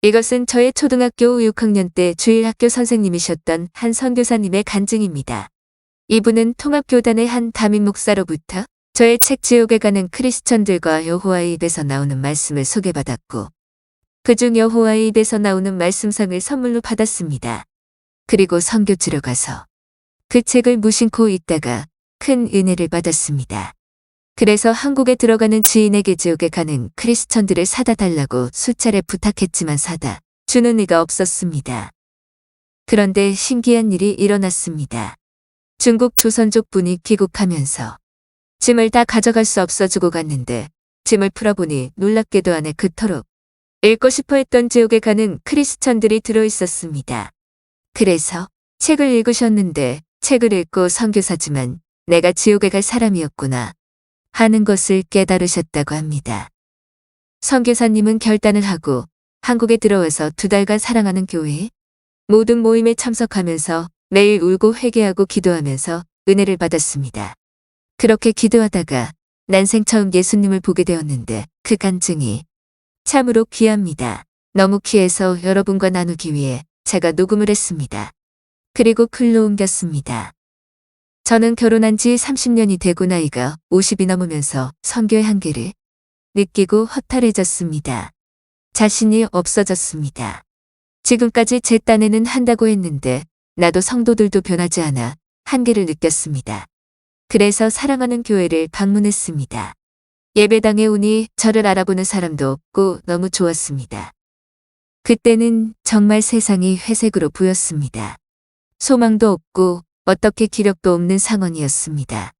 이것은 저의 초등학교 6학년 때 주일학교 선생님이셨던 한 선교사님의 간증입니다. 이분은 통합교단의 한 담임 목사로부터 저의 책 지옥에 가는 크리스천들과 여호와의 입에서 나오는 말씀을 소개받았고 그중 여호와의 입에서 나오는 말씀상을 선물로 받았습니다. 그리고 선교지로 가서 그 책을 무심코 읽다가 큰 은혜를 받았습니다. 그래서 한국에 들어가는 지인에게 지옥에 가는 크리스천들을 사다 달라고 수차례 부탁했지만 사다 주는 이가 없었습니다. 그런데 신기한 일이 일어났습니다. 중국 조선족 분이 귀국하면서 짐을 다 가져갈 수 없어 주고 갔는데 짐을 풀어보니 놀랍게도 안에 그토록 읽고 싶어 했던 지옥에 가는 크리스천들이 들어있었습니다. 그래서 책을 읽으셨는데 책을 읽고 선교사지만 내가 지옥에 갈 사람이었구나 하는 것을 깨달으셨다고 합니다. 선교사님은 결단을 하고 한국에 들어와서 2달간 사랑하는 교회 모든 모임에 참석하면서 매일 울고 회개하고 기도하면서 은혜를 받았습니다. 그렇게 기도하다가 난생 처음 예수님을 보게 되었는데 그 간증이 참으로 귀합니다. 너무 귀해서 여러분과 나누기 위해 제가 녹음을 했습니다. 그리고 글로 옮겼습니다. 저는 결혼한 지 30년이 되고 나이가 50이 넘으면서 선교의 한계를 느끼고 허탈해졌습니다. 자신이 없어졌습니다. 지금까지 제 딴에는 한다고 했는데 나도 성도들도 변하지 않아 한계를 느꼈습니다. 그래서 사랑하는 교회를 방문했습니다. 예배당에 오니 저를 알아보는 사람도 없고 너무 좋았습니다. 그때는 정말 세상이 회색으로 보였습니다. 소망도 없고 어떻게 기력도 없는 상황이었습니다.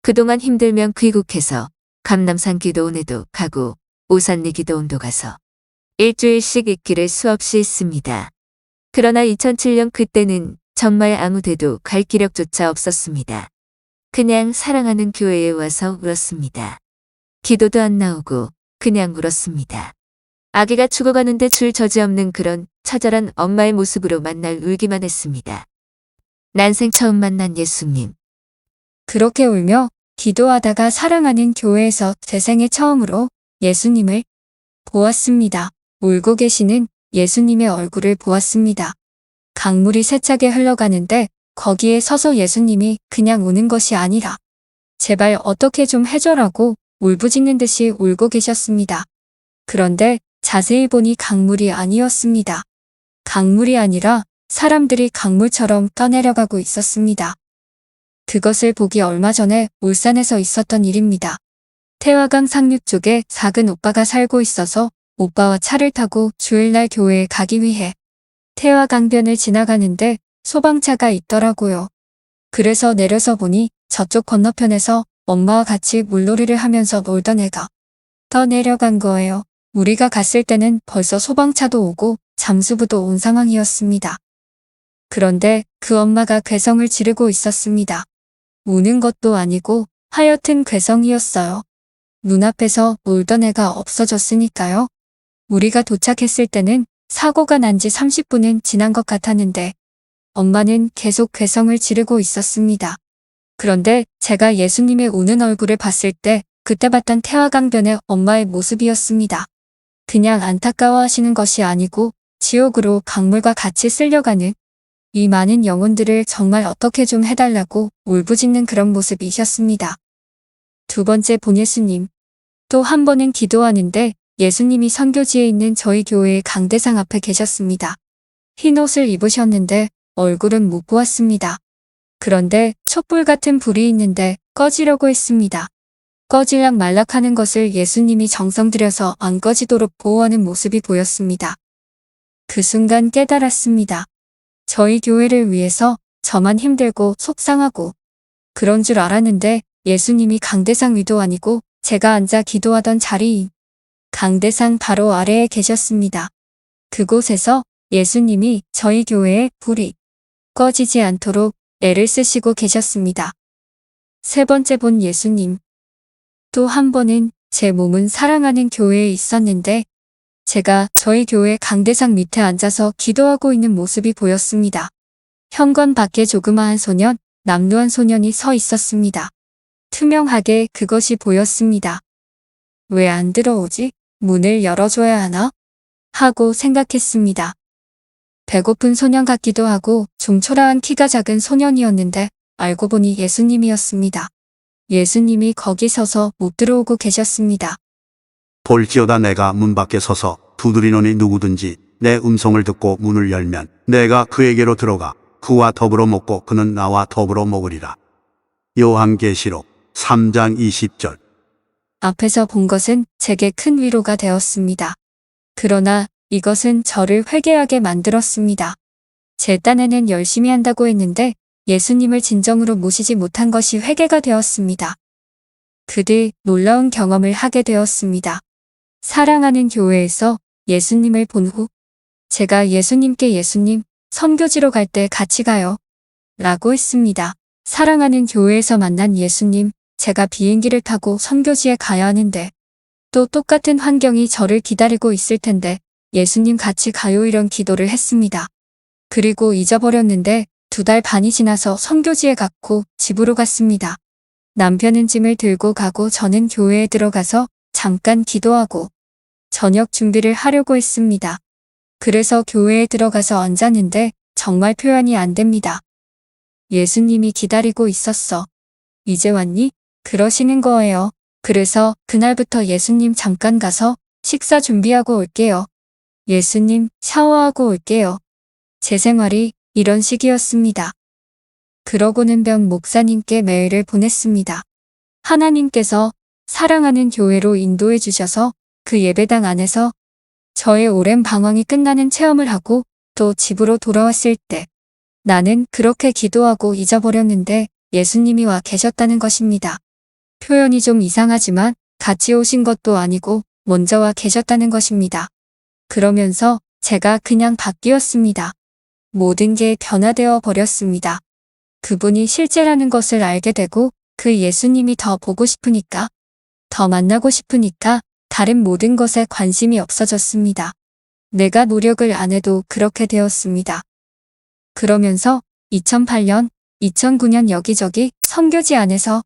그동안 힘들면 귀국해서 감남산 기도원에도 가고 오산리 기도원도 가서 일주일씩 읽기를 수없이 했습니다. 그러나 2007년 그때는 정말 아무 데도 갈 기력조차 없었습니다. 그냥 사랑하는 교회에 와서 울었습니다. 기도도 안 나오고 그냥 울었습니다. 아기가 죽어가는데 줄 저지 없는 그런 처절한 엄마의 모습으로 만날 울기만 했습니다. 난생 처음 만난 예수님. 그렇게 울며 기도하다가 사랑하는 교회에서 제 생애 처음으로 예수님을 보았습니다. 울고 계시는 예수님의 얼굴을 보았습니다. 강물이 세차게 흘러가는데 거기에 서서 예수님이 그냥 우는 것이 아니라 제발 어떻게 좀 해줘라고 울부짖는 듯이 울고 계셨습니다. 그런데 자세히 보니 강물이 아니었습니다. 강물이 아니라 사람들이 강물처럼 떠내려가고 있었습니다. 그것을 보기 얼마 전에 울산에서 있었던 일입니다. 태화강 상류 쪽에 작은 오빠가 살고 있어서 오빠와 차를 타고 주일날 교회에 가기 위해 태화강변을 지나가는데 소방차가 있더라고요. 그래서 내려서 보니 저쪽 건너편에서 엄마와 같이 물놀이를 하면서 놀던 애가 더 내려간 거예요. 우리가 갔을 때는 벌써 소방차도 오고 잠수부도 온 상황이었습니다. 그런데 그 엄마가 괴성을 지르고 있었습니다. 우는 것도 아니고 하여튼 괴성이었어요. 눈앞에서 울던 애가 없어졌으니까요. 우리가 도착했을 때는 사고가 난 지 30분은 지난 것 같았는데 엄마는 계속 괴성을 지르고 있었습니다. 그런데 제가 예수님의 우는 얼굴을 봤을 때 그때 봤던 태화강변의 엄마의 모습이었습니다. 그냥 안타까워하시는 것이 아니고 지옥으로 강물과 같이 쓸려가는 이 많은 영혼들을 정말 어떻게 좀 해달라고 울부짖는 그런 모습이셨습니다. 두 번째 본 예수님. 또 한 번은 기도하는데 예수님이 선교지에 있는 저희 교회의 강대상 앞에 계셨습니다. 흰 옷을 입으셨는데 얼굴은 못 보았습니다. 그런데 촛불 같은 불이 있는데 꺼지려고 했습니다. 꺼질락 말락하는 것을 예수님이 정성 들여서 안 꺼지도록 보호하는 모습이 보였습니다. 그 순간 깨달았습니다. 저희 교회를 위해서 저만 힘들고 속상하고 그런 줄 알았는데 예수님이 강대상 위도 아니고 제가 앉아 기도하던 자리인 강대상 바로 아래에 계셨습니다. 그곳에서 예수님이 저희 교회의 불이 꺼지지 않도록 애를 쓰시고 계셨습니다. 세 번째 본 예수님. 또 한 번은 제 몸은 사랑하는 교회에 있었는데 제가 저희 교회 강대상 밑에 앉아서 기도하고 있는 모습이 보였습니다. 현관 밖에 조그마한 소년, 남루한 소년이 서 있었습니다. 투명하게 그것이 보였습니다. 왜 안 들어오지? 문을 열어줘야 하나? 하고 생각했습니다. 배고픈 소년 같기도 하고 좀 초라한 키가 작은 소년이었는데 알고 보니 예수님이었습니다. 예수님이 거기 서서 못 들어오고 계셨습니다. 볼지어다 내가 문 밖에 서서 두드리노니 누구든지 내 음성을 듣고 문을 열면 내가 그에게로 들어가 그와 더불어 먹고 그는 나와 더불어 먹으리라. 요한계시록 3장 20절. 앞에서 본 것은 제게 큰 위로가 되었습니다. 그러나 이것은 저를 회개하게 만들었습니다. 제 딴에는 열심히 한다고 했는데 예수님을 진정으로 모시지 못한 것이 회개가 되었습니다. 그 뒤 놀라운 경험을 하게 되었습니다. 사랑하는 교회에서 예수님을 본 후 제가 예수님께 예수님, 선교지로 갈 때 같이 가요. 라고 했습니다. 사랑하는 교회에서 만난 예수님, 제가 비행기를 타고 선교지에 가야 하는데 또 똑같은 환경이 저를 기다리고 있을 텐데 예수님 같이 가요 이런 기도를 했습니다. 그리고 잊어버렸는데 2달 반이 지나서 선교지에 갔고 집으로 갔습니다. 남편은 짐을 들고 가고 저는 교회에 들어가서 잠깐 기도하고 저녁 준비를 하려고 했습니다. 그래서 교회에 들어가서 앉았는데 정말 표현이 안 됩니다. 예수님이 기다리고 있었어. 이제 왔니? 그러시는 거예요. 그래서 그날부터 예수님 잠깐 가서 식사 준비하고 올게요. 예수님 샤워하고 올게요. 제 생활이 이런 식이었습니다. 그러고는 병 목사님께 메일을 보냈습니다. 하나님께서 사랑하는 교회로 인도해 주셔서 그 예배당 안에서 저의 오랜 방황이 끝나는 체험을 하고 또 집으로 돌아왔을 때 나는 그렇게 기도하고 잊어버렸는데 예수님이 와 계셨다는 것입니다. 표현이 좀 이상하지만 같이 오신 것도 아니고 먼저 와 계셨다는 것입니다. 그러면서 제가 그냥 바뀌었습니다. 모든 게 변화되어 버렸습니다. 그분이 실제라는 것을 알게 되고 그 예수님이 더 보고 싶으니까, 더 만나고 싶으니까 다른 모든 것에 관심이 없어졌습니다. 내가 노력을 안 해도 그렇게 되었습니다. 그러면서 2008년, 2009년 여기저기 선교지 안에서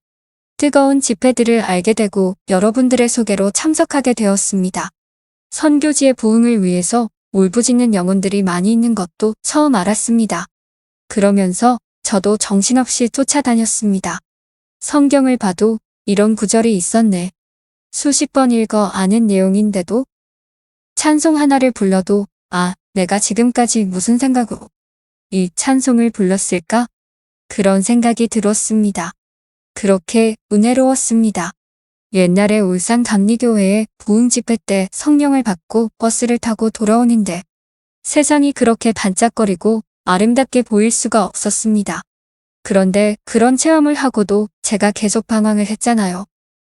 뜨거운 집회들을 알게 되고 여러분들의 소개로 참석하게 되었습니다. 선교지의 부흥을 위해서 울부짖는 영혼들이 많이 있는 것도 처음 알았습니다. 그러면서 저도 정신없이 쫓아다녔습니다. 성경을 봐도 이런 구절이 있었네. 수십 번 읽어 아는 내용인데도 찬송 하나를 불러도 내가 지금까지 무슨 생각으로 이 찬송을 불렀을까? 그런 생각이 들었습니다. 그렇게 은혜로웠습니다. 옛날에 울산 감리교회에 부흥 집회 때 성령을 받고 버스를 타고 돌아오는데 세상이 그렇게 반짝거리고 아름답게 보일 수가 없었습니다. 그런데 그런 체험을 하고도 제가 계속 방황을 했잖아요.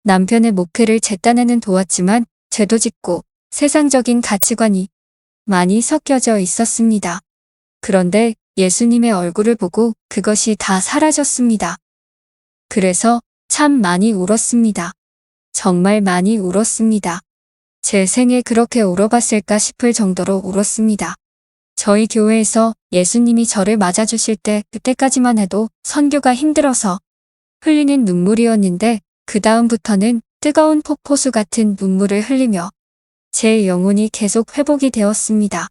남편의 목회를 제 딴에는 도왔지만 죄도 짓고 세상적인 가치관이 많이 섞여져 있었습니다. 그런데 예수님의 얼굴을 보고 그것이 다 사라졌습니다. 그래서 참 많이 울었습니다. 정말 많이 울었습니다. 제 생에 그렇게 울어봤을까 싶을 정도로 울었습니다. 저희 교회에서 예수님이 저를 맞아주실 때 그때까지만 해도 선교가 힘들어서 흘리는 눈물이었는데 그 다음부터는 뜨거운 폭포수 같은 눈물을 흘리며 제 영혼이 계속 회복이 되었습니다.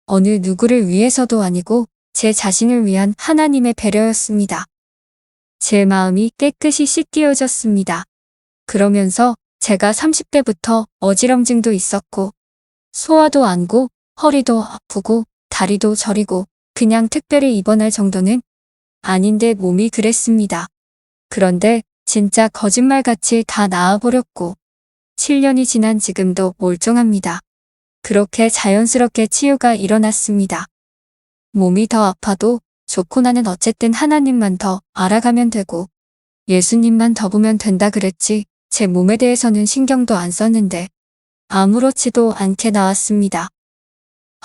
어느 누구를 위해서도 아니고 제 자신을 위한 하나님의 배려였습니다. 제 마음이 깨끗이 씻겨졌습니다. 그러면서 제가 30대부터 어지럼증도 있었고 소화도 안 고 허리도 아프고 다리도 저리고 그냥 특별히 입원할 정도는 아닌데 몸이 그랬습니다. 그런데 진짜 거짓말같이 다 나아버렸고 7년이 지난 지금도 멀쩡합니다. 그렇게 자연스럽게 치유가 일어났습니다. 몸이 더 아파도 좋고 나는 어쨌든 하나님만 더 알아가면 되고 예수님만 더 보면 된다 그랬지 제 몸에 대해서는 신경도 안 썼는데 아무렇지도 않게 나왔습니다.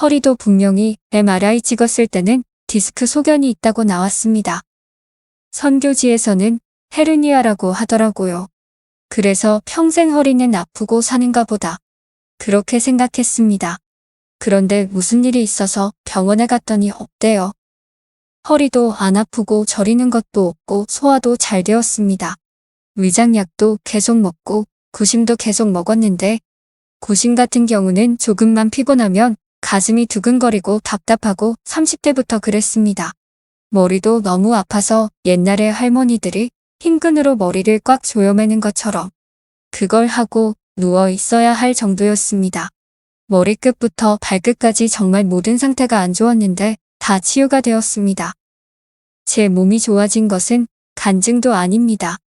허리도 분명히 MRI 찍었을 때는 디스크 소견이 있다고 나왔습니다. 선교지에서는 헤르니아라고 하더라고요. 그래서 평생 허리는 아프고 사는가 보다. 그렇게 생각했습니다. 그런데 무슨 일이 있어서 병원에 갔더니 없대요. 허리도 안 아프고 저리는 것도 없고 소화도 잘 되었습니다. 위장약도 계속 먹고 구심도 계속 먹었는데 고심 같은 경우는 조금만 피곤하면 가슴이 두근거리고 답답하고 30대부터 그랬습니다. 머리도 너무 아파서 옛날에 할머니들이 흰끈으로 머리를 꽉 조여매는 것처럼 그걸 하고 누워 있어야 할 정도였습니다. 머리끝부터 발끝까지 정말 모든 상태가 안 좋았는데 다 치유가 되었습니다. 제 몸이 좋아진 것은 간증도 아닙니다.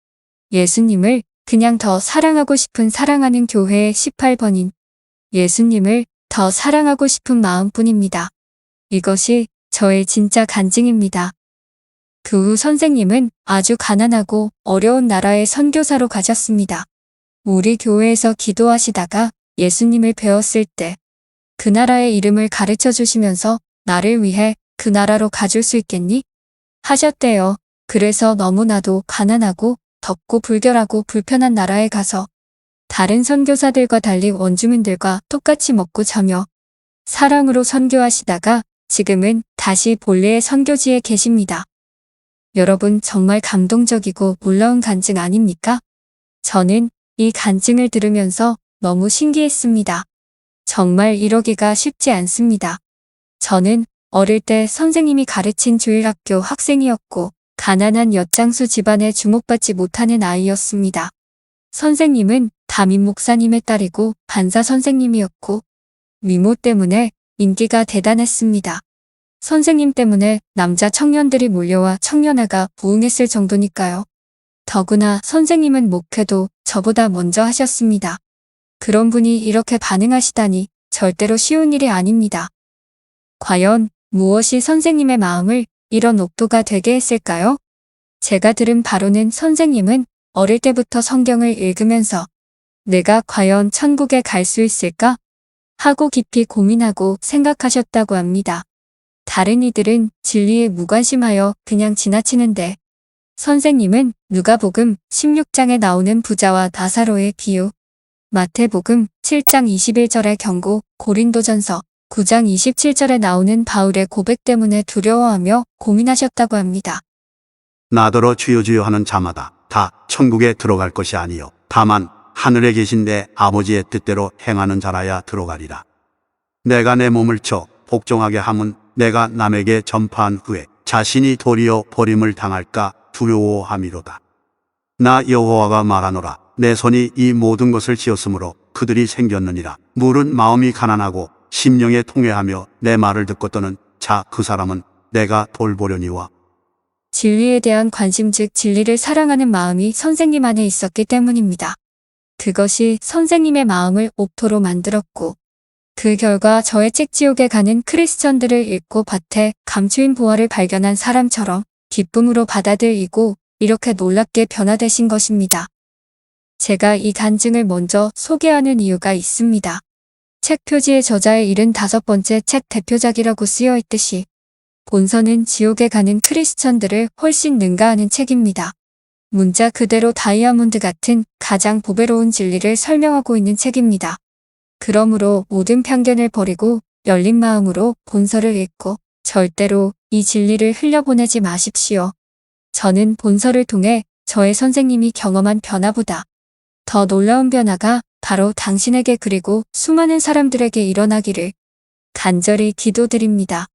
예수님을 그냥 더 사랑하고 싶은 사랑하는 교회의 18번인 예수님을 더 사랑하고 싶은 마음뿐입니다. 이것이 저의 진짜 간증입니다. 그 후 선생님은 아주 가난하고 어려운 나라의 선교사로 가셨습니다. 우리 교회에서 기도하시다가 예수님을 배웠을 때 그 나라의 이름을 가르쳐 주시면서 나를 위해 그 나라로 가줄 수 있겠니? 하셨대요. 그래서 너무나도 가난하고 덥고 불결하고 불편한 나라에 가서 다른 선교사들과 달리 원주민들과 똑같이 먹고 자며 사랑으로 선교하시다가 지금은 다시 본래의 선교지에 계십니다. 여러분 정말 감동적이고 놀라운 간증 아닙니까? 저는 이 간증을 들으면서 너무 신기했습니다. 정말 이러기가 쉽지 않습니다. 저는 어릴 때 선생님이 가르친 주일학교 학생이었고 가난한 엿장수 집안에 주목받지 못하는 아이였습니다. 선생님은 담임 목사님의 딸이고 반사 선생님이었고 미모 때문에 인기가 대단했습니다. 선생님 때문에 남자 청년들이 몰려와 청년회가 부흥했을 정도니까요. 더구나 선생님은 목회도 저보다 먼저 하셨습니다. 그런 분이 이렇게 반응하시다니 절대로 쉬운 일이 아닙니다. 과연 무엇이 선생님의 마음을 이런 옥도가 되게 했을까요? 제가 들은 바로는 선생님은 어릴 때부터 성경을 읽으면서 내가 과연 천국에 갈 수 있을까? 하고 깊이 고민하고 생각하셨다고 합니다. 다른 이들은 진리에 무관심하여 그냥 지나치는데 선생님은 누가복음 16장에 나오는 부자와 나사로의 비유, 마태복음 7장 21절의 경고, 고린도전서 9장 27절에 나오는 바울의 고백 때문에 두려워하며 고민하셨다고 합니다. 나더러 주여 주여 하는 자마다 다 천국에 들어갈 것이 아니요 다만 하늘에 계신 내 아버지의 뜻대로 행하는 자라야 들어가리라. 내가 내 몸을 쳐 복종하게 함은 내가 남에게 전파한 후에 자신이 도리어 버림을 당할까 두려워함이로다. 나 여호와가 말하노라. 내 손이 이 모든 것을 지었으므로 그들이 생겼느니라. 물은 마음이 가난하고 심령에 통회하며 내 말을 듣고 떠는 자 그 사람은 내가 돌보려니와. 진리에 대한 관심 즉 진리를 사랑하는 마음이 선생님 안에 있었기 때문입니다. 그것이 선생님의 마음을 옥토로 만들었고 그 결과 저의 책지옥에 가는 크리스천들을 읽고 밭에 감추인 보화를 발견한 사람처럼 기쁨으로 받아들이고 이렇게 놀랍게 변화되신 것입니다. 제가 이 간증을 먼저 소개하는 이유가 있습니다. 책 표지의 저자의 75번째 책 대표작이라고 쓰여 있듯이 본서는 지옥에 가는 크리스천들을 훨씬 능가하는 책입니다. 문자 그대로 다이아몬드 같은 가장 보배로운 진리를 설명하고 있는 책입니다. 그러므로 모든 편견을 버리고 열린 마음으로 본서를 읽고 절대로 이 진리를 흘려보내지 마십시오. 저는 본서를 통해 저의 선생님이 경험한 변화보다 더 놀라운 변화가 바로 당신에게 그리고 수많은 사람들에게 일어나기를 간절히 기도드립니다.